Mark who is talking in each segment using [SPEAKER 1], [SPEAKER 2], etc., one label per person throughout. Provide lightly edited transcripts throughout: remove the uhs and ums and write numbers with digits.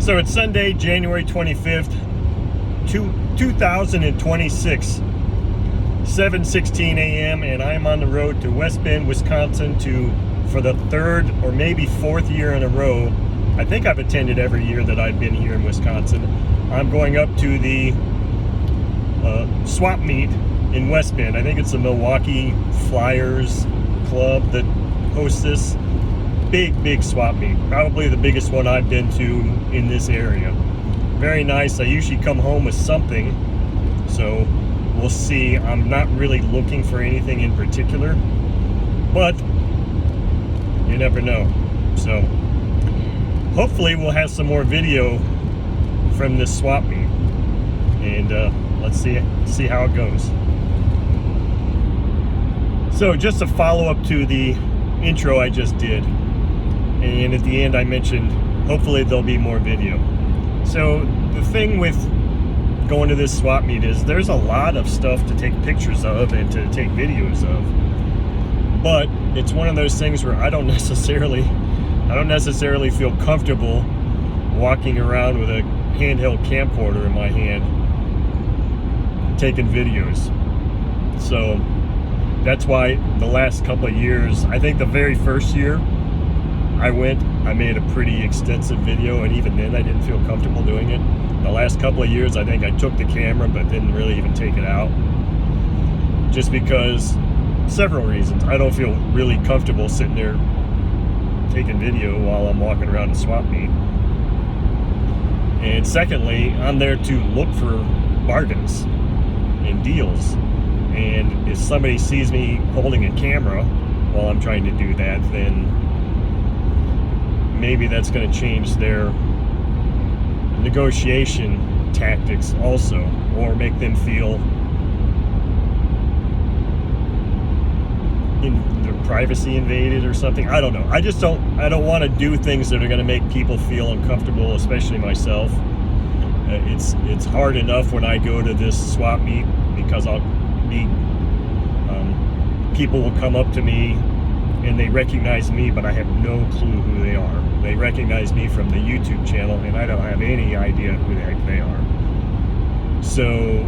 [SPEAKER 1] So it's Sunday, January 25th, 2026, 7:16 a.m. and I'm on the road to West Bend, Wisconsin for the third or maybe fourth year in a row. I think I've attended every year that I've been here in Wisconsin. I'm going up to the swap meet in West Bend. I think it's the Milwaukee Flyers Club that hosts this big swap meet. Probably the biggest one I've been to in this area. Very nice. I usually come home with something, so we'll see. I'm not really looking for anything in particular, but you never know. So hopefully we'll have some more video from this swap meet, and let's see how it goes. So just a follow-up to the intro I just did, and at the end I mentioned hopefully there'll be more video. So the thing with going to this swap meet is there's a lot of stuff to take pictures of and to take videos of, but it's one of those things where I don't necessarily feel comfortable walking around with a handheld camcorder in my hand taking videos. So that's why the last couple of years, I think the very first year I made a pretty extensive video, and even then I didn't feel comfortable doing it. The last couple of years I think I took the camera but didn't really even take it out, just because several reasons. I don't feel really comfortable sitting there taking video while I'm walking around the swap meet. And secondly, I'm there to look for bargains and deals, and if somebody sees me holding a camera while I'm trying to do that, then maybe that's going to change their negotiation tactics also, or make them feel their privacy invaded or something. I don't know. I don't want to do things that are going to make people feel uncomfortable, especially myself. It's hard enough when I go to this swap meet, because people will come up to me and they recognize me, but I have no clue who they are. They recognize me from the YouTube channel, and I don't have any idea who the heck they are. So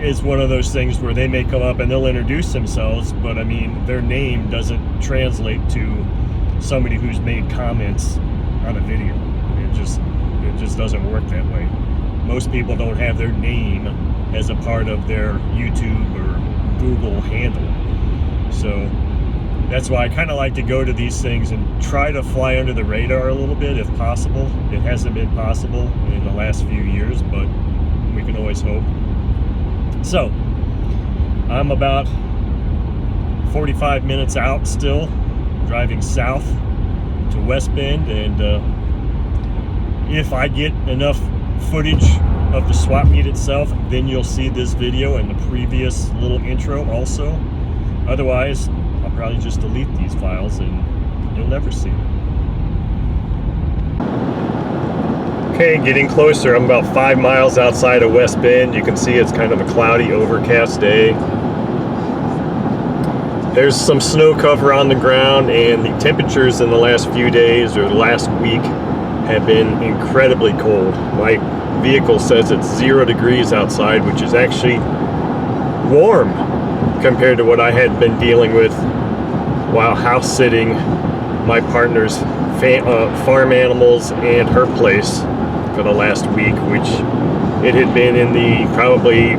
[SPEAKER 1] it's one of those things where they may come up and they'll introduce themselves, but I mean, their name doesn't translate to somebody who's made comments on a video. It just doesn't work that way. Most people don't have their name as a part of their YouTube or Google handle. So that's why I kind of like to go to these things and try to fly under the radar a little bit if possible. It hasn't been possible in the last few years, but we can always hope. So I'm about 45 minutes out still, driving south to West Bend, and if I get enough footage of the swap meet itself, then you'll see this video and the previous little intro also. Otherwise, I'll probably just delete these files and you'll never see them. Okay, getting closer. I'm about 5 miles outside of West Bend. You can see it's kind of a cloudy, overcast day. There's some snow cover on the ground, and the temperatures in the last few days or the last week have been incredibly cold. My vehicle says it's 0 degrees outside, which is actually warm compared to what I had been dealing with while house sitting my partner's farm animals and her place for the last week, which it had been in the probably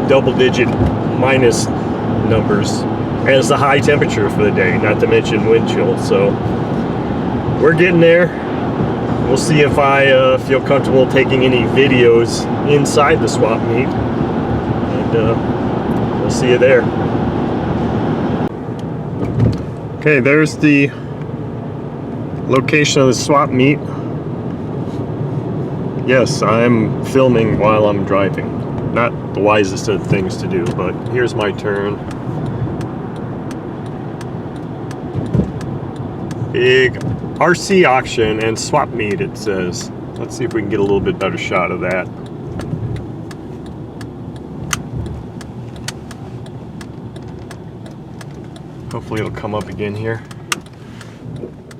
[SPEAKER 1] double-digit minus numbers as the high temperature for the day, not to mention wind chill. So we're getting there. We'll see if I feel comfortable taking any videos inside the swap meet, and we'll see you there. Okay, there's the location of the swap meet. Yes, I'm filming while I'm driving. Not the wisest of things to do, but here's my turn. Big RC auction and swap meet, it says. Let's see if we can get a little bit better shot of that. Hopefully it'll come up again here.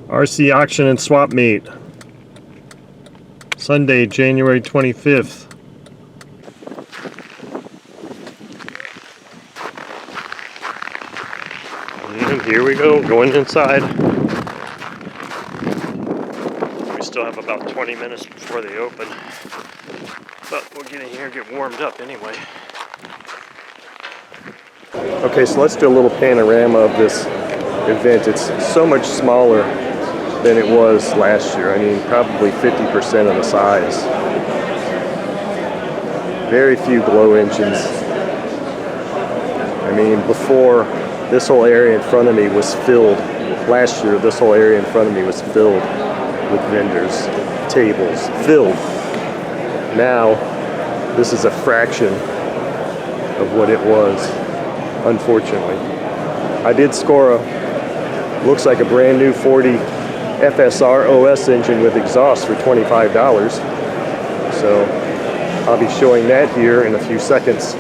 [SPEAKER 1] RC auction and swap meet. Sunday, January 25th. And here we go, going inside. We still have about 20 minutes before they open. But we'll get in here and get warmed up anyway. Okay, so let's do a little panorama of this event. It's so much smaller than it was last year. I mean, probably 50% of the size. Very few glow engines. I mean, before, this whole area in front of me was filled. Last year, this whole area in front of me was filled with vendors, tables, filled. Now, this is a fraction of what it was, unfortunately. I did score a, looks like a brand new 40 FSR OS engine with exhaust for $25. So I'll be showing that here in a few seconds.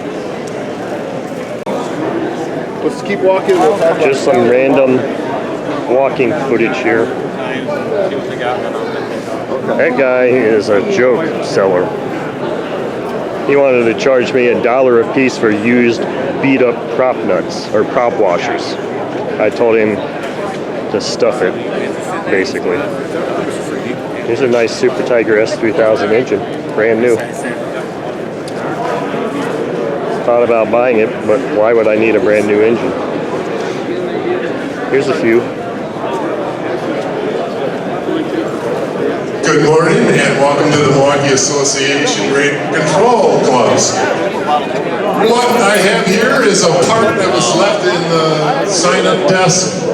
[SPEAKER 2] Let's keep walking.
[SPEAKER 1] Just some random walking footage here. That guy is a joke seller. He wanted to charge me $1 a piece for used beat up prop nuts or prop washers. I told him to stuff it, basically. Here's a nice Super Tiger S3000 engine, brand new. Thought about buying it, but why would I need a brand new engine? Here's a few.
[SPEAKER 3] Good morning and welcome to the Milwaukee Association Rate Control Clubs. What I have here is a part that was left in the sign-up desk.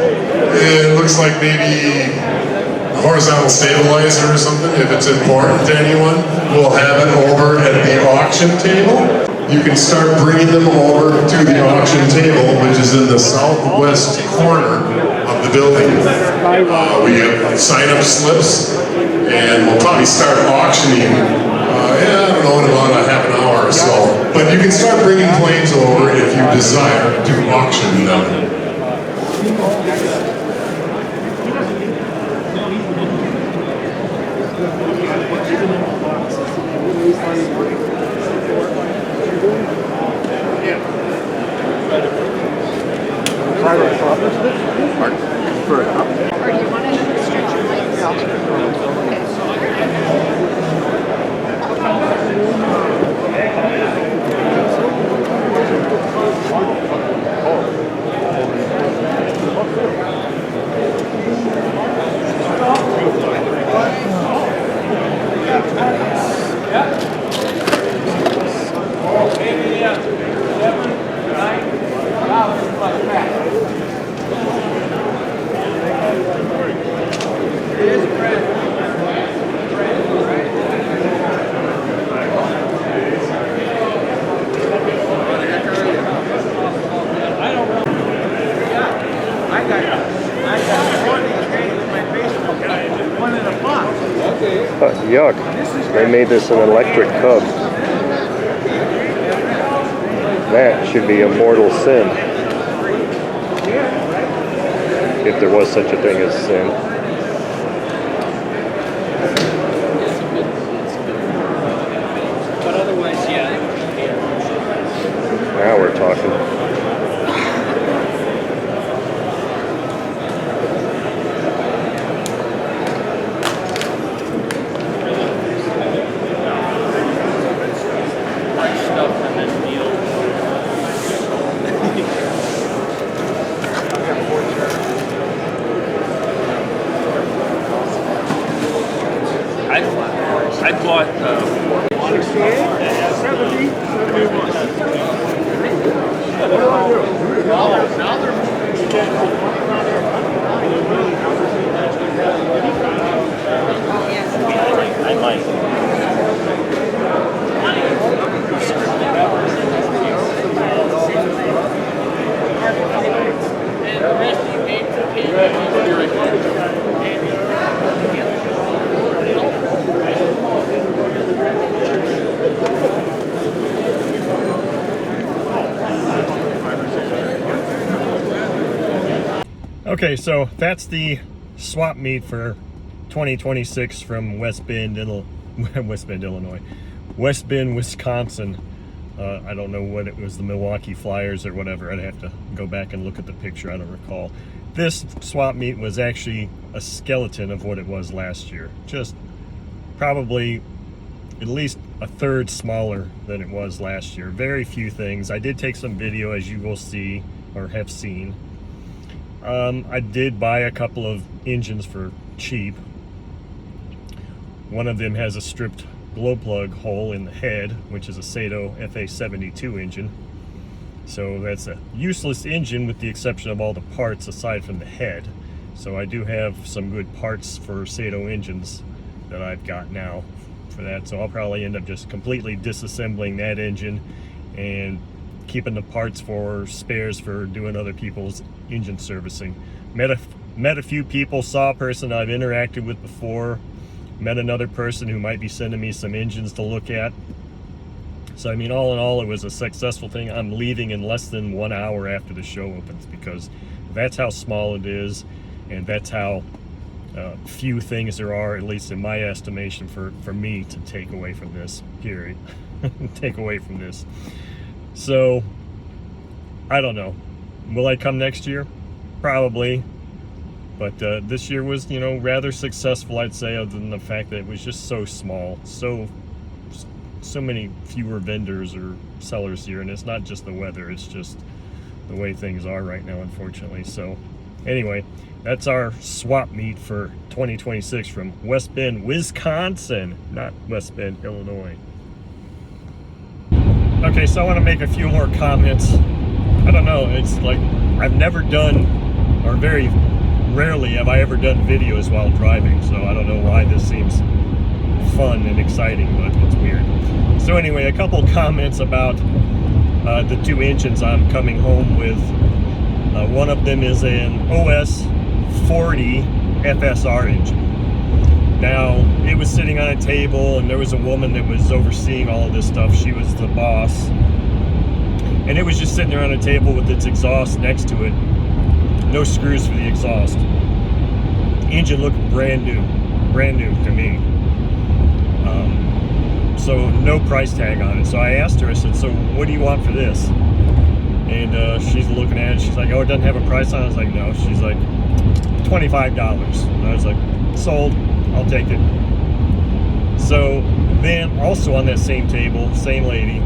[SPEAKER 3] It looks like maybe a horizontal stabilizer or something. If it's important to anyone, we'll have it over at the auction table. You can start bringing them over to the auction table, which is in the southwest corner of the building. We have sign-up slips. And we'll probably start auctioning, I don't know, in about a half an hour or so. But you can start bringing planes over if you desire to auction them.
[SPEAKER 2] For a cup?
[SPEAKER 4] Or do you want to stretch your legs out?
[SPEAKER 1] Yuck. They made this an electric Cub. That should be a mortal sin. If there was such a thing as sin.
[SPEAKER 5] But otherwise, yeah.
[SPEAKER 1] Now we're talking.
[SPEAKER 5] I bought
[SPEAKER 2] 68, 70, 71.
[SPEAKER 5] I might.
[SPEAKER 1] Okay, so that's the swap meet for 2026 from West Bend. It'll West Bend, Illinois. West Bend, Wisconsin. I don't know what it was, the Milwaukee Flyers or whatever. I'd have to go back and look at the picture. I don't recall. This swap meet was actually a skeleton of what it was last year. Just probably at least a third smaller than it was last year. Very few things. I did take some video, as you will see or have seen. I did buy a couple of engines for cheap. One of them has a stripped glow plug hole in the head, which is a Sato FA72 engine. So that's a useless engine with the exception of all the parts aside from the head. So I do have some good parts for Sato engines that I've got now for that. So I'll probably end up just completely disassembling that engine and keeping the parts for spares for doing other people's engine servicing. Met a few people, saw a person I've interacted with before, met another person who might be sending me some engines to look at. So I mean, all in all, it was a successful thing. I'm leaving in less than 1 hour after the show opens because that's how small it is, and that's how few things there are, at least in my estimation, for me to take away from this, period. Take away from this. So, I don't know. Will I come next year? Probably. But this year was, rather successful, I'd say, other than the fact that it was just so small. So many fewer vendors or sellers here. And it's not just the weather. It's just the way things are right now, unfortunately. So, anyway, that's our swap meet for 2026 from West Bend, Wisconsin. Not West Bend, Illinois. Okay, so I want to make a few more comments. I don't know, it's like I've never done, or very rarely have I ever done videos while driving, so I don't know why this seems fun and exciting, but it's weird. So anyway, a couple comments about the two engines I'm coming home with. One of them is an OS 40 FSR engine. Now, it was sitting on a table, and there was a woman that was overseeing all of this stuff. She was the boss. And it was just sitting there on a table with its exhaust next to it. No screws for the exhaust. Engine looked brand new to me. So no price tag on it. So I asked her, I said, so what do you want for this? And she's looking at it, she's like, oh, it doesn't have a price on it? I was like, no. She's like, $25. And I was like, sold, I'll take it. So then also on that same table, same lady,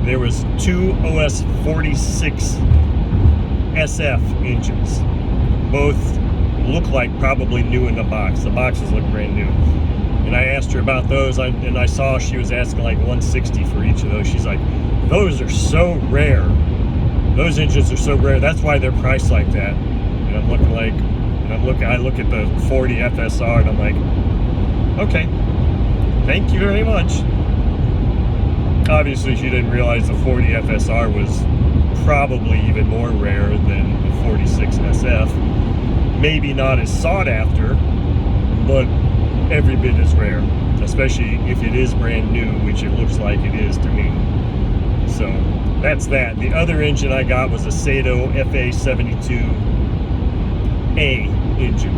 [SPEAKER 1] there was two OS 46 SF engines. Both look like probably new in the box. The boxes look brand new. And I asked her about those, and I saw she was asking like $160 for each of those. She's like, those are so rare. Those engines are so rare. That's why they're priced like that. And I'm looking like, I look at the 40 FSR, and I'm like, okay, thank you very much. Obviously, she didn't realize the 40 FSR was probably even more rare than the 46 SF. Maybe not as sought after, but every bit as rare, especially if it is brand new, which it looks like it is to me. So that's that. The other engine I got was a Sato FA72A engine.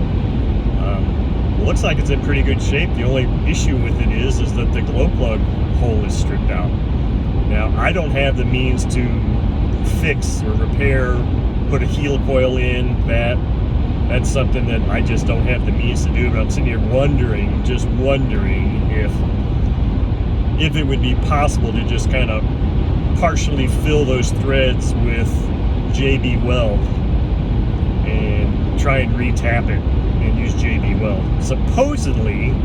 [SPEAKER 1] Looks like it's in pretty good shape. The only issue with it is that the glow plug hole is stripped out. Now, I don't have the means to fix or repair, put a helicoil in. That's something that I just don't have the means to do. But I'm sitting here wondering if it would be possible to just kind of partially fill those threads with JB Weld and try and re-tap it and use JB Weld. Supposedly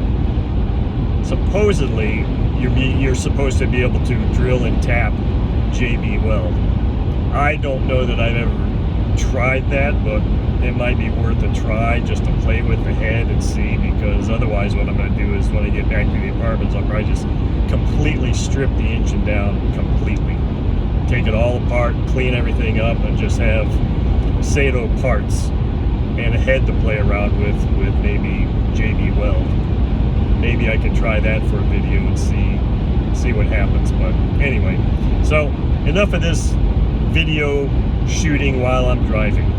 [SPEAKER 1] you're supposed to be able to drill and tap JB Weld. I don't know that I've ever tried that, but it might be worth a try just to play with the head and see, because otherwise what I'm going to do is when I get back to the apartments, I'll probably just completely strip the engine down completely. Take it all apart, clean everything up, and just have Sato parts and a head to play around with maybe JB Weld. Maybe I can try that for a video and see what happens. But anyway, so enough of this video shooting while I'm driving.